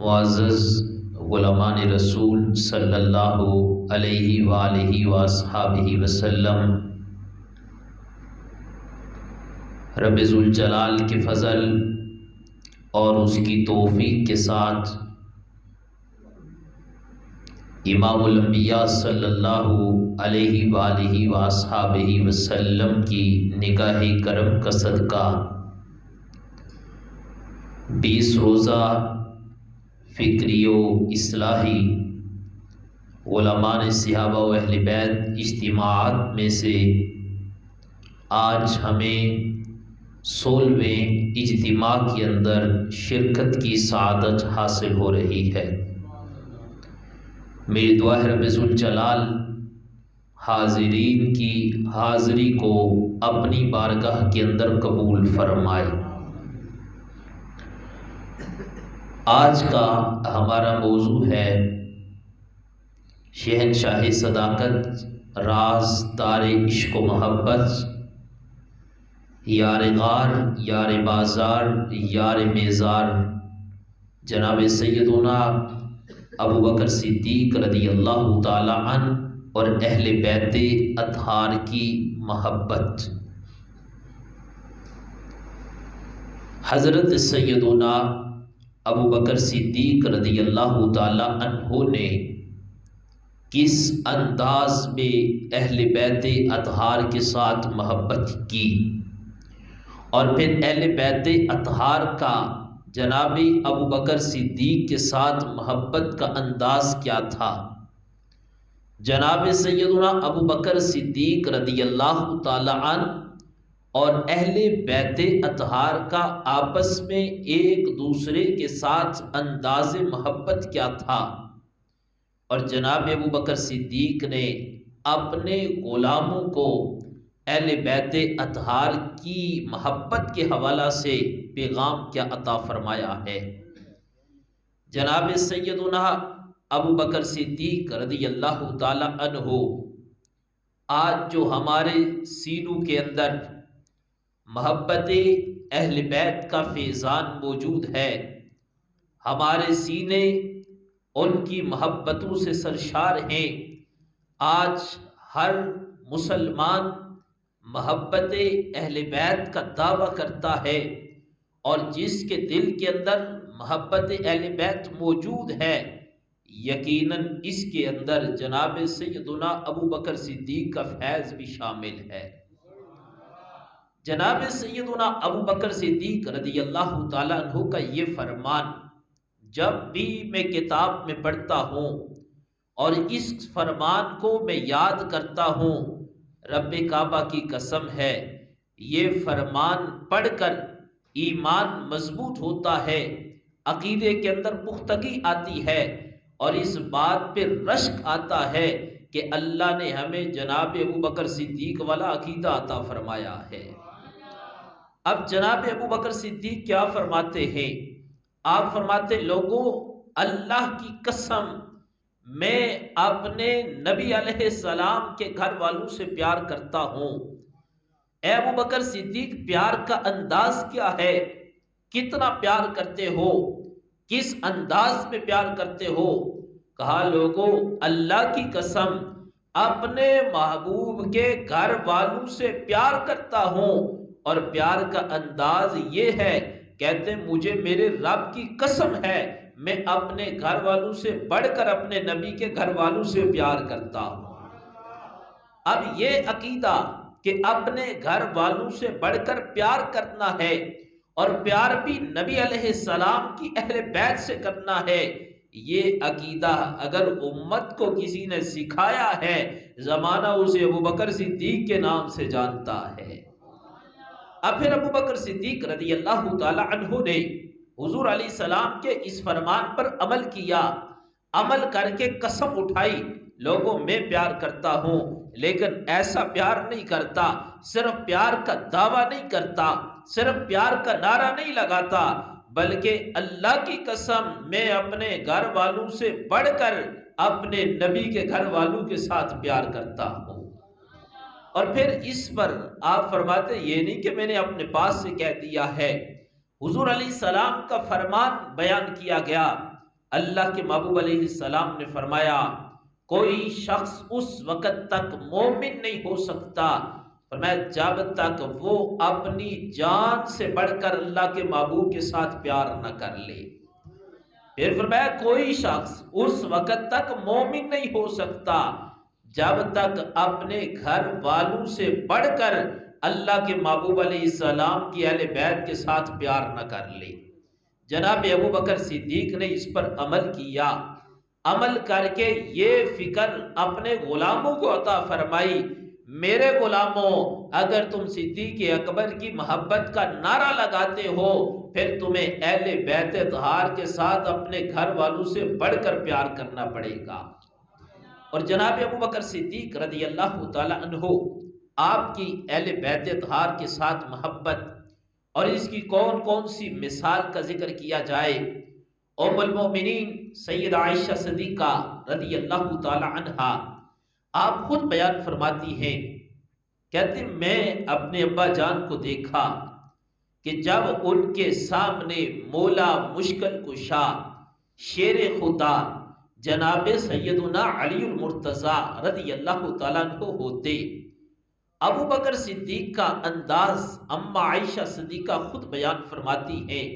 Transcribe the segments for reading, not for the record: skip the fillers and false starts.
मुअज़्ज़ज़ ग़ुलामान रसूल सल्लल्लाहु अलैहि वालिहि वअस्हाबिहि वसल्लम, रब्बे ज़ुल जलाल के फ़ज़ल और उसकी तौफ़ीक़ के साथ इमामुल अंबिया सल्लल्लाहु अलैहि वालिहि वअस्हाबिहि वसल्लम की निगाहे करम का सदका 20 रोज़ा फ़िक्रियो इस्लाही उलमान सहाबा व अहले बैत इज्तिमाअत में से आज हमें 16वें इज्तिमा के अंदर शिरकत की सआदत हासिल हो रही है। मेरी दुआ है रब्बे ज़ुल जलाल हाज़िरीन की हाज़िरी को अपनी बारगाह के अंदर कबूल फरमाए। आज का हमारा मौजू है शहंशाह सदाकत, राज तारे इश्क व मोहब्बत, यार गार, यार बाज़ार, यार मेज़ार, जनाब सैयदुना अबू बकर सिद्दीक़ रज़ियल्लाहु ताला अन्हु और अहले बैते अतहार की मोहब्बत। हज़रत सैयदुना अबू बकर सिद्दीक़ रज़ियल्लाहु ताला अन्हु ने किस अंदाज में अहले बैते अतहार के साथ मोहब्बत की और फिर अहले बैते अतहार का जनाबी अबू बकर सिद्दीक़ के साथ मोहब्बत का अंदाज क्या था। जनाब सैयदुना अबू बकर सिद्दीक़ रज़ियल्लाहु ताला अन्हु और अहले बैते अतहार का आपस में एक दूसरे के साथ अंदाज़ मोहब्बत क्या था। और जनाब अबू बकर सिद्दीक़ ने अपने ग़ुलामों को अहले बैते अतहार की मोहब्बत के हवाला से पैगाम क्या अता फरमाया है। जनाब सैयदुना अबू बकर सिद्दीक़ रज़ियल्लाहु ताला अन्हु आज जो हमारे सीनों के अंदर मोहब्बत अहले बैत का फैज़ान मौजूद है, हमारे सीने उनकी मोहब्बतों से सरशार हैं। आज हर मुसलमान मोहब्बत अहले बैत का दावा करता है और जिसके दिल के अंदर मोहब्बत अहले बैत मौजूद है, यकीनन इसके अंदर जनाब सैयदुना अबू बकर सिद्दीक़ का फैज़ भी शामिल है। जनाब सैयदुना अबू बकर सिद्दीक़ रज़ियल्लाहु ताला अन्हु का ये फरमान जब भी मैं किताब में पढ़ता हूँ और इस फरमान को मैं याद करता हूँ, रब्बे काबा की कसम है, ये फरमान पढ़कर ईमान मजबूत होता है, अकीदे के अंदर पुख्तगी आती है और इस बात पे रश्क आता है कि अल्लाह ने हमें जनाब अबू बकर सिद्दीक़ वाला अकीदा अता फरमाया है। अब जनाब अबू बकर सिद्दीक़ क्या फरमाते हैं? आप फरमाते, लोगों अल्लाह की कसम मैं अपने नबी अलैहिस्सलाम के घर वालों से प्यार करता हूँ। अबू बकर सिद्दीक़ प्यार का अंदाज क्या है, कितना प्यार करते हो, किस अंदाज में प्यार करते हो? कहा, लोगों अल्लाह की कसम अपने महबूब के घर वालों से प्यार करता हूँ और प्यार का अंदाज ये है, कहते मुझे मेरे रब की कसम है मैं अपने घर वालों से बढ़कर अपने नबी के घर वालों से प्यार करता हूँ। अब ये अकीदा कि अपने घर वालों से बढ़कर प्यार करना है और प्यार भी नबी अलैहिस्सलाम की अहले बैत से करना है, ये अकीदा अगर उम्मत को किसी ने सिखाया है, ज़माना उसे अबू बकर सिद्दीक़ के नाम से जानता है। अब फिर अबू बकर सिद्दीक़ रज़ियल्लाहु ताला अन्हु ने हुज़ूर अलैहिस्सलाम के इस फरमान पर अमल किया, अमल करके कसम उठाई, लोगों मैं प्यार करता हूँ लेकिन ऐसा प्यार नहीं करता, सिर्फ प्यार का दावा नहीं करता, सिर्फ प्यार का नारा नहीं लगाता, बल्कि अल्लाह की कसम मैं अपने घर वालों से बढ़कर अपने नबी के घर वालों के साथ प्यार करता हूँ। और फिर इस पर आप फरमाते, ये नहीं कि मैंने अपने पास से कह दिया है, हुजूर अलैहिस्सलाम का फरमान बयान किया गया, अल्लाह के महबूब अलैहिस्सलाम ने फरमाया, कोई शख्स उस वक़्त तक मोमिन नहीं हो सकता, फरमाया जब तक वो अपनी जान से बढ़कर अल्लाह के महबूब के साथ प्यार न कर ले। फिर फरमाया कोई शख्स उस वक़्त तक मोमिन नहीं हो सकता जब तक अपने घर वालों से बढ़कर अल्लाह के महबूब अलैहिस्सलाम की अहले बैत के साथ प्यार न कर ले। जनाब अबू बकर सिद्दीक ने इस पर अमल किया, अमल करके ये फिक्र अपने गुलामों को अता फरमाई, मेरे गुलामों अगर तुम सिद्दीक अकबर की मोहब्बत का नारा लगाते हो फिर तुम्हें अहले बैत तहार के साथ अपने घर वालों से बढ़कर प्यार करना पड़ेगा। और जनाब अबू बकर सिद्दीक रज़ी अल्लाह तआला अन्हु आपकी अहले बैत तहार के साथ मोहब्बत और इसकी कौन कौन सी मिसाल का जिक्र किया जाए। उम्मुल मोमिनीन सैयदा आयशा सिद्दीका रज़ी अल्लाह तआला अन्हा आप खुद बयान फरमाती हैं, कहते मैं अपने अब्बा जान को देखा कि जब उनके सामने मौला मुश्किल कुशा शेर खुदा जनाब सैयदुना अलीउल मुर्तज़ा रज़ी अल्लाह तआला अन्हु होते, अबू बकर सिद्दीक का अंदाज अम्मा आयशा सिद्दीका खुद बयान फरमाती हैं,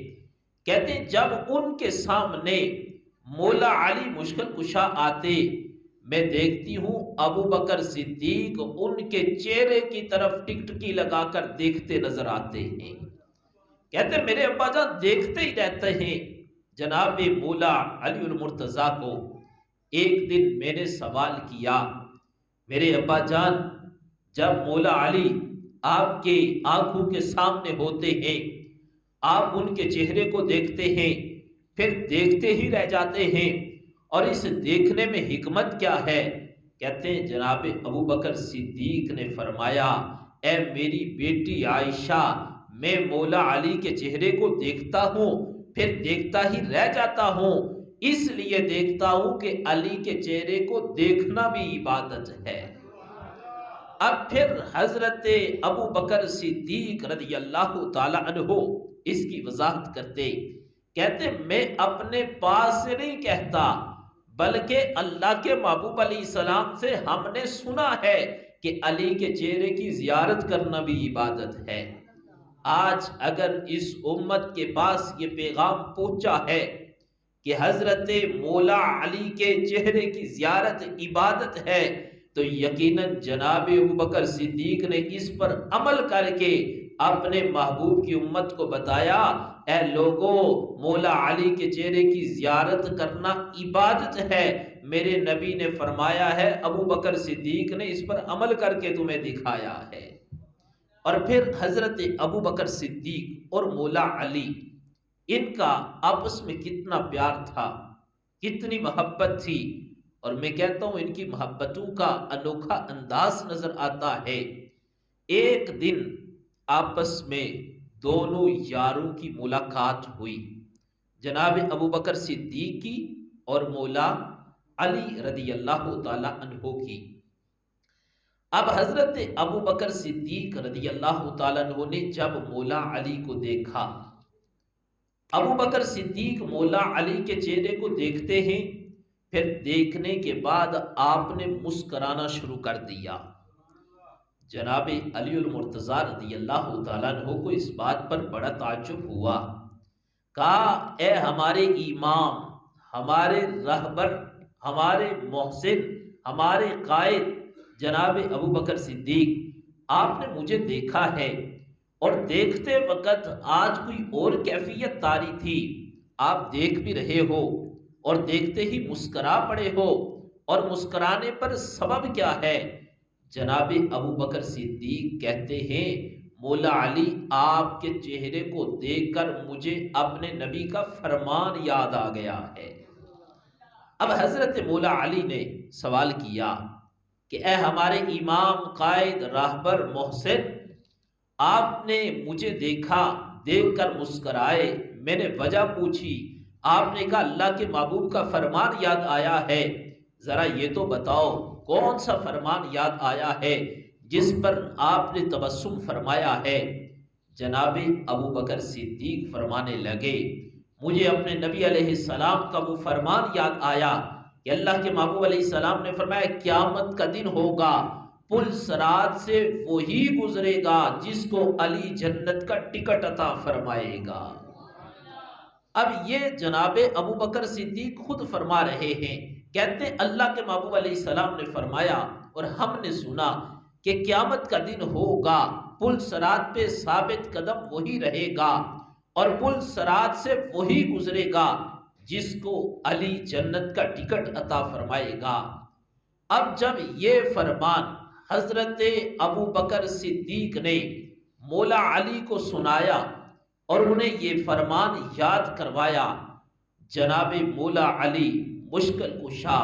कहते जब उनके सामने मौला अली मुश्किल कुशा आते मैं देखती हूँ अबू बकर सिद्दीक उनके चेहरे की तरफ टिकटकी लगाकर देखते नजर आते हैं। कहते मेरे अब्बा जान देखते ही रहते हैं जनाब मौला अलीउल मुर्तज़ा को। एक दिन मैंने सवाल किया, मेरे अब्बा जान जब मौला अली आपके आंखों के सामने होते हैं आप उनके चेहरे को देखते हैं फिर देखते ही रह जाते हैं और इस देखने में हिकमत क्या है। कहते हैं जनाब अबू बकर सिद्दीक ने फरमाया, ए मेरी बेटी आयशा मैं मौला अली के चेहरे को देखता हूँ फिर देखता ही रह जाता हूँ, इसलिए देखता हूँ कि अली के चेहरे को देखना भी इबादत है। अब फिर हजरत अबू बकर सिद्दीक रज़ी अल्लाह तआला अन्हु इसकी वजाहत करते, कहते मैं अपने पास से नहीं कहता बल्कि अल्लाह के महबूब अलैहिस्सलाम से हमने सुना है कि अली के चेहरे की जियारत करना भी इबादत है। आज अगर इस उम्मत के पास ये पैगाम पहुंचा है कि हजरत मौला अली के चेहरे की जियारत इबादत है तो यकीनन जनाब अबू बकर सिद्दीक ने इस पर अमल करके अपने महबूब की उम्मत को बताया, ए लोगों मौला अली के चेहरे की जियारत करना इबादत है। मेरे नबी ने फरमाया है, अबू बकर सिद्दीक ने इस पर अमल करके तुम्हें दिखाया है। और फिर हजरत अबू बकर सिद्दीक और मौला अली इनका आपस में कितना प्यार था, कितनी मोहब्बत थी। और मैं कहता हूं इनकी मोहब्बतों का अनोखा अंदाज नजर आता है। एक दिन आपस में दोनों यारों की मुलाकात हुई, जनाब अबू बकर सिद्दीक की और मौला अली रज़ी अल्लाह तआला अन्हु की। अब हजरत अबू बकर सिद्दीक रज़ी अल्लाह तआला अन्हु ने जब मौला अली को देखा, अबू बकर सिद्दीक मौला अली के चेहरे को देखते हैं, फिर देखने के बाद आपने मुस्कराना शुरू कर दिया। जनाब अलीउल मुर्तज़ा रज़ी अल्लाह तआला अन्हु को इस बात पर बड़ा ताज्जुब हुआ। कहा, ए हमारे इमाम, हमारे रहबर, हमारे मोहसिन, हमारे कायद जनाब अबू बकर सिद्दीक, आपने मुझे देखा है और देखते वक्त आज कोई और कैफियत तारी थी, आप देख भी रहे हो और देखते ही मुस्करा पड़े हो, और मुस्कराने पर सबब क्या है। जनाब अबू बकर सिद्दीक कहते हैं, मौला अली आपके चेहरे को देखकर मुझे अपने नबी का फरमान याद आ गया है। अब हजरत मौला अली ने सवाल किया कि ए हमारे इमाम, कायद, राहबर, मोहसिन, आपने मुझे देखा, देखकर मुस्कराए। मैंने वजह पूछी, आपने कहा अल्लाह के महबूब का फरमान याद आया है। जरा ये तो बताओ कौन सा फरमान याद आया है जिस पर आपने तबस्सुम फरमाया है। जनाब अबू बकर सिद्दीक फरमाने लगे, मुझे अपने नबी अलैहिस्सलाम का वो फरमान याद आया कि अल्लाह के महबूब अलैहिस्सलाम ने फरमाया क़यामत का दिन होगा, पुल सरात से वही गुजरेगा जिसको अली जन्नत का टिकट अता फरमाएगा। अब ये जनाबे अबू बकर सिद्दीक खुद फरमा रहे हैं, कहते अल्लाह के महबूब अलैहिस्सलाम ने फरमाया और हमने सुना कि क़यामत का दिन होगा, पुल सरात पे साबित कदम वही रहेगा और पुल सरात से वही गुजरेगा जिसको अली जन्नत का टिकट अता फरमाएगा। अब जब ये फरमान हजरत अबू बकर सिद्दीक ने मौला अली को सुनाया और उन्हें ये फरमान याद करवाया, जनाबे मौला अली मुश्किल कुशा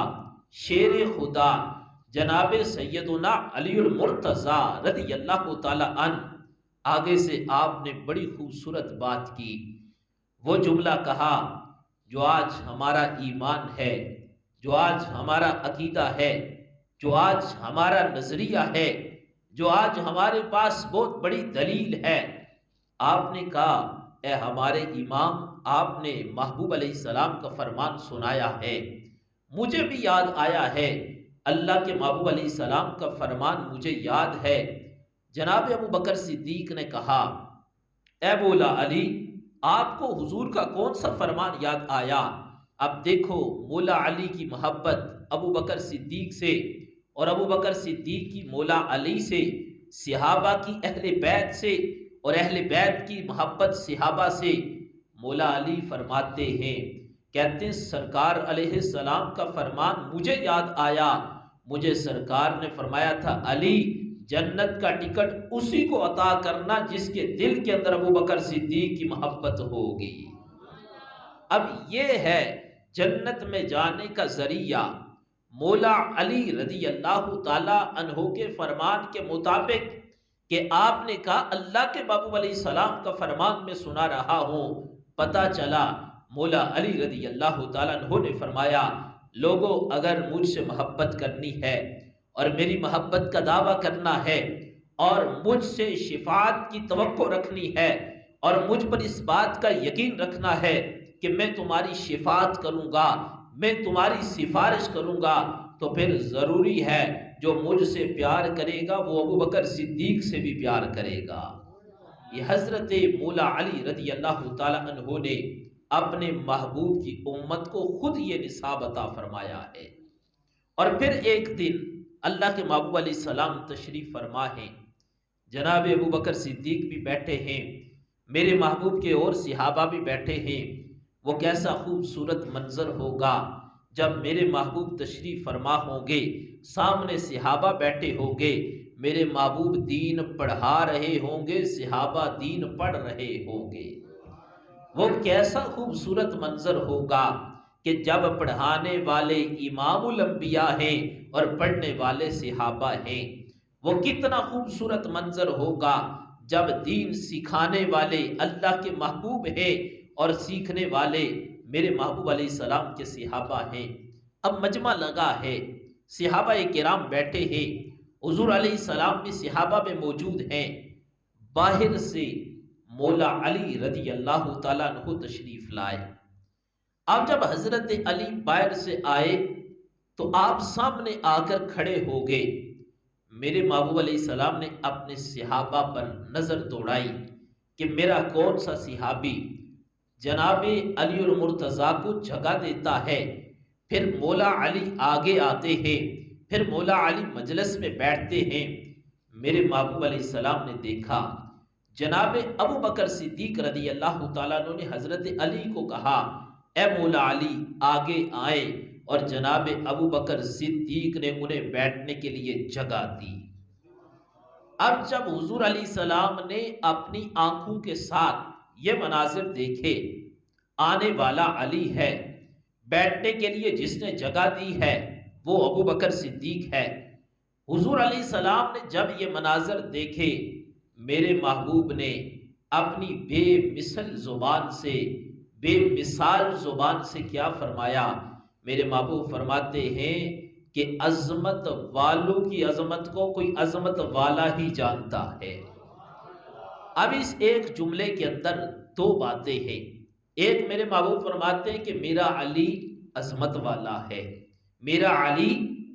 शेर खुदा जनाबे सैयदुना अलीउल मुर्तज़ा रज़ी अल्लाह ताला अन्हु आगे से आपने बड़ी खूबसूरत बात की। वो जुमला कहा जो आज हमारा ईमान है, जो आज हमारा अकीदा है, जो आज हमारा नजरिया है, जो आज हमारे पास बहुत बड़ी दलील है। आपने कहा ए हमारे इमाम, आपने महबूब अलैहिस्सलाम का फरमान सुनाया है, मुझे भी याद आया है, अल्लाह के महबूब अलैहिस्सलाम का फरमान मुझे याद है। जनाब अबू बकर सिद्दीक ने कहा ए मौला अली, आपको हुजूर का कौन सा फरमान याद आया? अब देखो मौला अली की मोहब्बत अबू बकर सिद्दीक से और अबू बकर सिद्दीक की मौला अली से, सहाबा की अहले बैत से और अहले बैत की मोहब्बत सहाबा से। मौला अली फरमाते हैं, कहते हैं सरकार अलैहिस्सलाम का फरमान मुझे याद आया, मुझे सरकार ने फरमाया था अली जन्नत का टिकट उसी को अता करना जिसके दिल के अंदर अबू बकर सिद्दीक की मोहब्बत होगी। अब ये है जन्नत में जाने का जरिया। मौला अली रज़ी अल्लाह ताला अन्हो के फरमान के मुताबिक कि आपने कहा अल्लाह के महबूब अलैहिस्सलाम का फरमान में सुना रहा हूँ, पता चला मौला अली रज़ी अल्लाह ताला अन्हो ने फरमाया लोगों अगर मुझसे मोहब्बत करनी है और मेरी मोहब्बत का दावा करना है और मुझसे शिफात की तवक्को रखनी है और मुझ पर इस बात का यकीन रखना है कि मैं तुम्हारी शिफात करूंगा, मैं तुम्हारी सिफारिश करूंगा, तो फिर जरूरी है जो मुझसे प्यार करेगा वो अबू बकर सिद्दीक से भी प्यार करेगा। ये हजरत मौला अली रज़ी अल्लाह ताला अन्हो ने अपने महबूब की उम्मत को खुद ये निसाब अता फरमाया है। और फिर एक दिन अल्लाह के महबूब अलैहिस्सलाम तशरीफ फरमा है, जनाब अबू बकर सिद्दीक भी बैठे हैं, मेरे महबूब के और सहाबा भी बैठे हैं। वो कैसा खूबसूरत मंजर होगा जब मेरे महबूब तशरीफ फरमा होंगे, सामने सहाबा बैठे होंगे, मेरे महबूब दीन पढ़ा रहे होंगे, सहाबा दीन पढ़ रहे होंगे। वो कैसा खूबसूरत मंजर होगा कि जब पढ़ाने वाले इमामुल अंबिया हैं और पढ़ने वाले सहाबा हैं। वो कितना खूबसूरत मंजर होगा जब दीन सिखाने वाले अल्लाह के महबूब हैं और सीखने वाले मेरे महबूब अलैहिस्सलाम के सहाबा हैं। अब मजमा लगा है, सहाबा किराम बैठे हैं, हुजूर अलैहिस्सलाम भी सहाबा में मौजूद हैं। बाहर से मौला अली रज़ी अल्लाह ताला अन्हु तशरीफ लाए। अब जब हजरत अली बाहर से आए तो आप सामने आकर खड़े हो गए। मेरे महबूब अलैहिस्सलाम ने अपने सहाबा पर नजर दौड़ाई कि मेरा कौन सा सहाबी जनाबे अलीउल मुर्तज़ा को जगह देता है। फिर मौला अली आगे आते हैं, फिर मौला अली मजलिस में बैठते हैं। मेरे महबूब अलैहिस्सलाम ने देखा जनाबे अबू बकर सिद्दीक रज़ी अल्लाह ताला अन्हु ने हजरत अली को कहा ए मौला अली आगे आए, और जनाबे अबू बकर सिद्दीक ने उन्हें बैठने के लिए जगह दी। अब जब हुजूर अलैहिस्सलाम ने अपनी आंखों के साथ ये मनाजिर देखे, आने वाला अली है, बैठने के लिए जिसने जगह दी है वो अबू बकर सिद्दीक है। हुजूर अलैहिस्सलाम ने जब ये मनाजिर देखे, मेरे महबूब ने अपनी बेमिसल जुबान से, बेमिसाल जुबान से क्या फरमाया। मेरे महबूब फरमाते हैं कि अजमत वालों की अजमत को कोई अजमत वाला ही जानता है। अब इस एक जुमले के अंदर दो बातें हैं। एक मेरे महबूब फरमाते हैं कि मेरा अली अजमत वाला है, मेरा अली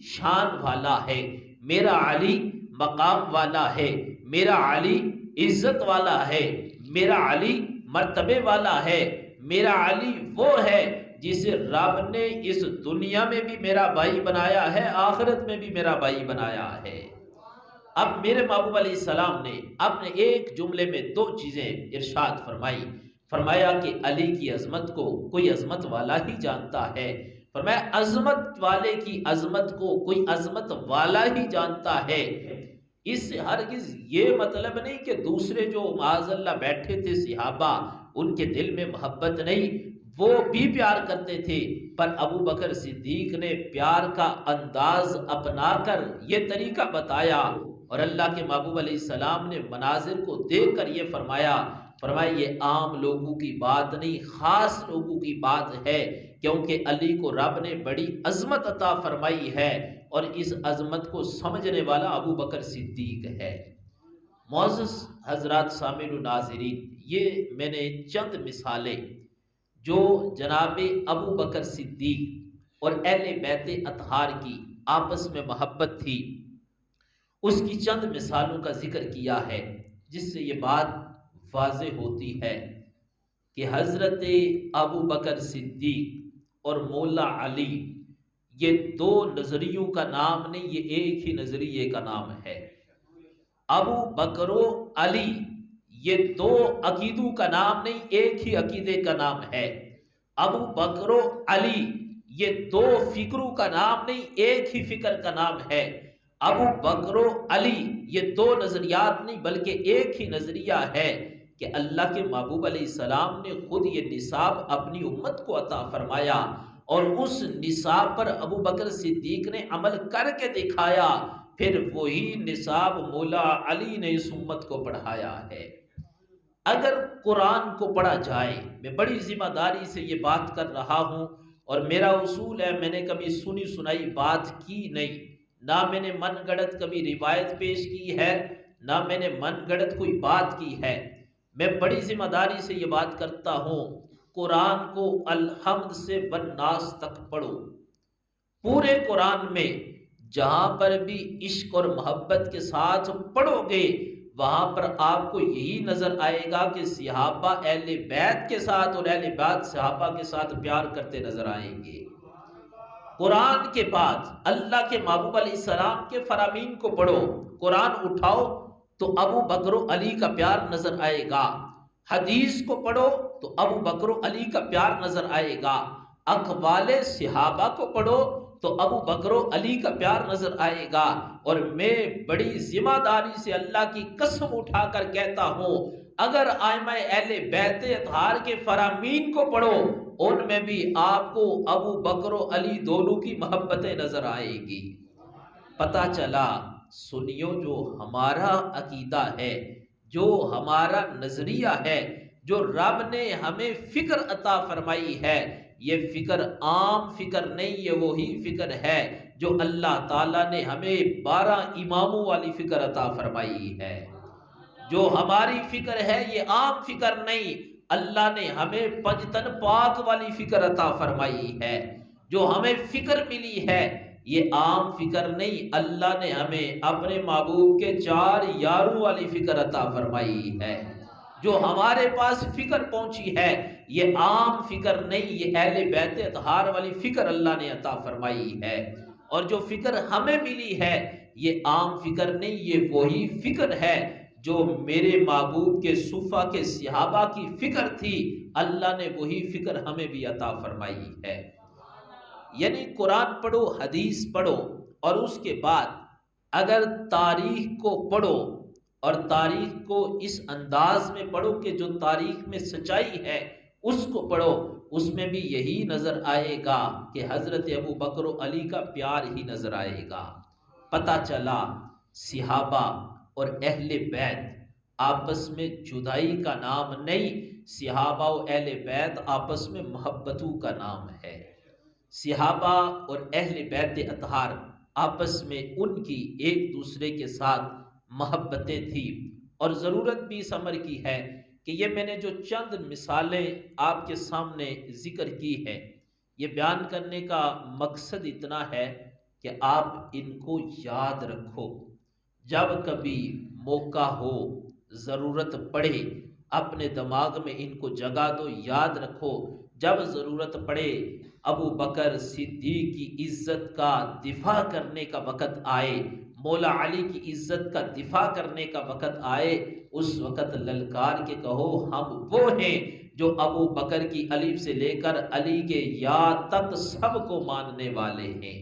शान वाला है, मेरा अली मकाम वाला है, मेरा अली इज्जत वाला है, मेरा अली मर्तबे वाला है, मेरा अली वो है जिसे रब ने इस दुनिया में भी मेरा भाई बनाया है, आखिरत में भी मेरा भाई बनाया है। अब मेरे महबूब अलैहिस्सलाम ने अपने एक जुमले में दो चीजें इरशाद फरमाई। फरमाया कि अली की अजमत को कोई अजमत वाला ही जानता है। फरमाया अजमत वाले की अजमत को कोई अजमत वाला ही जानता है। इससे हरगिज ये मतलब नहीं कि दूसरे जो माज़अल्लाह बैठे थे सहाबा, उनके दिल में मोहब्बत नहीं, वो भी प्यार करते थे, पर अबू बकर सिद्दीक ने प्यार का अंदाज अपनाकर ये तरीका बताया और अल्लाह के महबूब अलैहिस्सलाम ने मनाजिर को देख कर ये फरमाया, फरमाया ये आम लोगों की बात नहीं, खास लोगों की बात है, क्योंकि अली को रब ने बड़ी अजमत अता फरमाई है और इस अजमत को समझने वाला अबू बकर सिद्दीक है। मोअज़्ज़ज़ हजरात सामिन नाज़रीन, ये मैंने चंद मिसालें जो जनाब अबू बकर सिद्दीक और अहले बैत अतहार की आपस में मोहब्बत थी, उसकी चंद मिसालों का जिक्र किया है, जिससे ये बात वाज़े होती है कि हज़रत अबू बकर सिद्दीक और मौला अली ये दो नज़रियों का नाम नहीं, ये एक ही नज़रिए का नाम है। अबू बकरो अली ये दो अकीदों का नाम नहीं, एक ही अकीदे का नाम है। अबू बकरो अली ये दो फिक्रों का नाम नहीं, एक ही फिक्र का नाम है। अबू बकरो अली ये दो नजरियात नहीं, बल्कि एक ही नजरिया है कि अल्लाह के महबूब अलैहिस्सलाम ने खुद ये निसाब अपनी उम्मत को अता फरमाया और उस निसाब पर अबू बकर सिद्दीक ने अमल करके दिखाया, फिर वही निसाब मौला अली ने इस उम्मत को पढ़ाया है। अगर कुरान को पढ़ा जाए, मैं बड़ी जिम्मेदारी से ये बात कर रहा हूँ और मेरा उसूल है, मैंने कभी सुनी सुनाई बात की नहीं, ना मैंने मन गढ़ंत कभी रिवायत पेश की है, ना मैंने मन गढ़ंत कोई बात की है। मैं बड़ी जिम्मेदारी से ये बात करता हूँ, कुरान को अल-हम्द से वन्नास तक पढ़ो। पूरे कुरान में जहां पर भी इश्क और मोहब्बत के साथ पढ़ोगे, वहां पर आपको यही नजर आएगा कि सहाबा अहले बैत के साथ और अहले बैत सहाबा के साथ प्यार करते नजर आएंगे। कुरान के बाद अल्लाह के महबूब अलैहिस्सलाम के फरामीन को पढ़ो, कुरान उठाओ तो अबू बकर अली का प्यार नजर आएगा। हदीस को पढ़ो तो अबू बकर अली का प्यार नजर आएगा। अक़वाले सहाबा को पढ़ो तो अबू बकर अली का प्यार नजर आएगा। और मैं बड़ी जिम्मेदारी से अल्लाह की कसम उठाकर कहता हूँ, अगर आइमा अहले बैत अतहार के फरामीन को पढ़ो, उनमें भी आपको अबू बकर अली दोनों की मोहब्बतें नजर आएगी। पता चला सुनियो, जो हमारा अकीदा है, जो हमारा नजरिया है, जो रब ने हमें फिक्र अता फरमाई है, ये फिक्र आम फिक्र नहीं, ये वही फिक्र है जो अल्लाह ताला ने हमें 12 इमामों वाली फिक्र अता फरमाई है। जो हमारी फिक्र है ये आम फिक्र नहीं, अल्लाह ने हमें पंजतन पाक वाली फिक्र अता फरमाई है। जो हमें फिक्र मिली है ये आम फिक्र नहीं, अल्लाह ने हमें अपने महबूब के 4 यारों वाली फिक्र अता फरमाई है। जो हमारे पास फिक्र पहुंची है ये आम फिक्र नहीं, ये अहले बैत अतहार वाली फिक्र अल्लाह ने अता फरमाई है। और जो फिक्र हमें मिली है ये आम फिक्र नहीं, ये वही फिक्र है जो मेरे महबूब के सुफा के सहाबा की फिक्र थी, अल्लाह ने वही फिक्र हमें भी अता फरमाई है। यानी कुरान पढ़ो, हदीस पढ़ो और उसके बाद अगर तारीख को पढ़ो और तारीख को इस अंदाज में पढ़ो कि जो तारीख में सच्चाई है उसको पढ़ो, उसमें भी यही नजर आएगा कि हजरत अबू बकर अली का प्यार ही नजर आएगा। पता चला सहाबा और अहले बैत आपस में जुदाई का नाम नहीं, सहाबा और अहले बैत आपस में मोहब्बतों का नाम है। सहाबा और अहले बैत अतहार आपस में उनकी एक दूसरे के साथ मोहब्बतें थी और ज़रूरत भी इस अमर की है कि ये मैंने जो चंद मिसालें आपके सामने ज़िक्र की हैं, ये बयान करने का मकसद इतना है कि आप इनको याद रखो। जब कभी मौका हो, ज़रूरत पड़े, अपने दिमाग में इनको जगा दो, याद रखो। जब ज़रूरत पड़े, अबू बकर सिद्दीक की इज़्ज़त का दिफा करने का वक़्त आए, मौला अली की इज़्ज़त का दिफा करने का वक़्त आए, उस वक़्त ललकार के कहो, हम वो हैं जो अबू बकर की अलिफ से लेकर अली के या तक सबको मानने वाले हैं।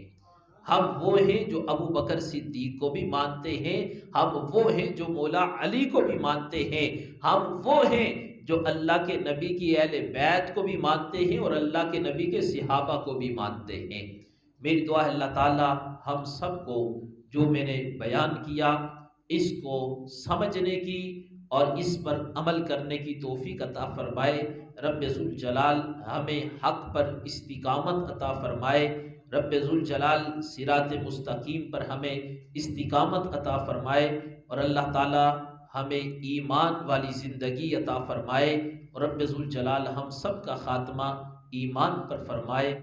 हम वो हैं जो अबू बकर सिद्दीक को भी मानते हैं, हम वो हैं जो मौला अली को भी मानते हैं, हम वो हैं जो अल्लाह के नबी की अहले बैत को भी मानते हैं और अल्लाह के नबी के सिहाबा को भी मानते हैं। मेरी दुआ है अल्लाह ताला हम सबको जो मैंने बयान किया इसको समझने की और इस पर अमल करने की तौफीक अता फरमाए। रब्बे ज़ुल जलाल हमें हक़ पर इस्तिकामत अता फरमाए। रब्बे ज़ुल जलाल सिरात मुस्तकीम पर हमें इस्तिकामत अता फरमाए और अल्लाह ताला हमें ईमान वाली ज़िंदगी अता फरमाए और रब्बे ज़ुल जलाल हम सब का ख़ात्मा ईमान पर फरमाए।